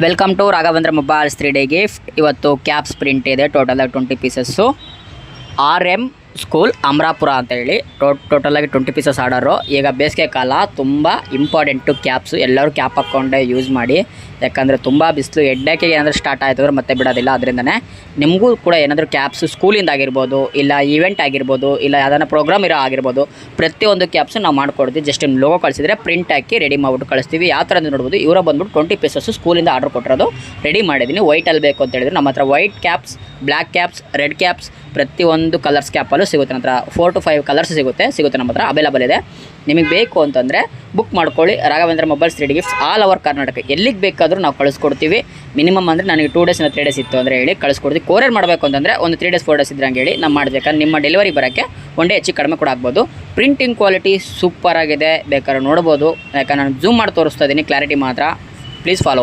Welcome to Raghavendra mobiles 3D gift. ಇವತ್ತು caps print ಇದೆ, ಟೋಟಲಾಗಿ 20 ಪೀಸಸ್ಸು. RM ಸ್ಕೂಲ್ ಅಮರಾಪುರ ಅಂತ ಹೇಳಿ ಟೋಟಲಾಗಿ 20 ಪೀಸಸ್ ಆರ್ಡರು. ಈಗ ಬೇಸಿಗೆ ಕಾಲ, ತುಂಬ ಇಂಪಾರ್ಟೆಂಟು ಕ್ಯಾಪ್ಸು. ಎಲ್ಲರೂ ಕ್ಯಾಪ್ ಹಾಕ್ಕೊಂಡೆ ಯೂಸ್ ಮಾಡಿ, ಯಾಕಂದರೆ ತುಂಬ ಬಿಸಿಲು. ಹೆಡ್ಡೇಕಿಗೆ ಏನಾದರೂ ಸ್ಟಾರ್ಟ್ ಆಯಿತು ಅಂದರೆ ಮತ್ತೆ ಬಿಡೋದಿಲ್ಲ. ಅದರಿಂದನೇ ನಿಮಗೂ ಕೂಡ ಏನಾದರೂ ಕ್ಯಾಪ್ಸು ಸ್ಕೂಲಿಂದ ಆಗಿರ್ಬೋದು, ಇಲ್ಲ ಈವೆಂಟ್ ಆಗಿರ್ಬೋದು, ಇಲ್ಲ ಯಾವ್ದಾನ ಪ್ರೋಗ್ರಾಮ್ ಆಗಿರ್ಬೋದು, ಪ್ರತಿಯೊಂದು ಕ್ಯಾಪ್ಸು ನಾವು ಮಾಡ್ಕೊಡ್ತೀವಿ. ಜಸ್ಟ್ ನಿಮ್ಮ ಲೋಗೋ ಕಳಿಸಿದ್ರೆ ಪ್ರಿಂಟ್ ಹಾಕಿ ರೆಡಿ ಮಾಡಿಬಿಟ್ಟು ಕಳಿಸ್ತೀವಿ. ಯಾವ ಥರ ನೋಡ್ಬೋದು, ಇವರ ಬಂದ್ಬಿಟ್ಟು 20 ಪೀಸಸ್ಸು ಸ್ಕೂಲಿಂದ ಆರ್ಡರ್ ಕೊಟ್ಟಿರೋದು ರೆಡಿ ಮಾಡಿದ್ದೀನಿ. ವೈಟಲ್ಲಿ ಬೇಕು ಅಂತ ಹೇಳಿದ್ರೆ ನಮ್ಮ ಹತ್ರ white caps, black caps, red caps, ಪ್ರತಿಯೊಂದು ಕಲರ್ಸ್ ಕ್ಯಾಪಲ್ಲೂ ಸಿಗುತ್ತೆ. ನಮ್ಮ ಹತ್ರ 4 to 5 ಕಲರ್ಸ್ ಸಿಗುತ್ತೆ ನಮ್ಮ ಹತ್ರ ಅವೈಲೇಬಲ್ ಇದೆ. ನಿಮಗೆ ಬೇಕು ಅಂತಂದರೆ ಬುಕ್ ಮಾಡ್ಕೊಳ್ಳಿ. Raghavendra mobiles 3D gifts all over Karnataka ಎಲ್ಲಿಗೆ ಬೇಕಾದರೂ ನಾವು ಕಳಿಸ್ಕೊಡ್ತೀವಿ. ಮಿನಿಮಮ್ ಅಂದರೆ ನನಗೆ 2 days 3 days ಇತ್ತು ಅಂದರೆ ಹೇಳಿ ಕಳಿಸ್ಕೊಡ್ತೀವಿ. ಕೊರಿಯರ್ ಮಾಡಬೇಕು ಅಂತಂದರೆ ಒಂದು 3 days 4 days ಇದ್ರಂಗೆ ಹೇಳಿ ನಾವು ಮಾಡಬೇಕು. ನಿಮ್ಮ ಡೆಲಿವರಿ ಬರೋಕ್ಕೆ ಒನ್ ಡೇ ಹೆಚ್ಚು ಕಡಿಮೆ ಕೂಡ ಆಗ್ಬೋದು. ಪ್ರಿಂಟಿಂಗ್ ಕ್ವಾಲಿಟಿ ಸೂಪರ್ ಆಗಿದೆ, ಬೇಕಾದ್ರೆ ನೋಡ್ಬೋದು. ಯಾಕಂದ್ರೆ ನಾನು ಝೂಮ್ ಮಾಡಿ ತೋರಿಸ್ತಾ ಇದ್ದೀನಿ, ಕ್ಲಾರಿಟಿ ಮಾತ್ರ. Please follow.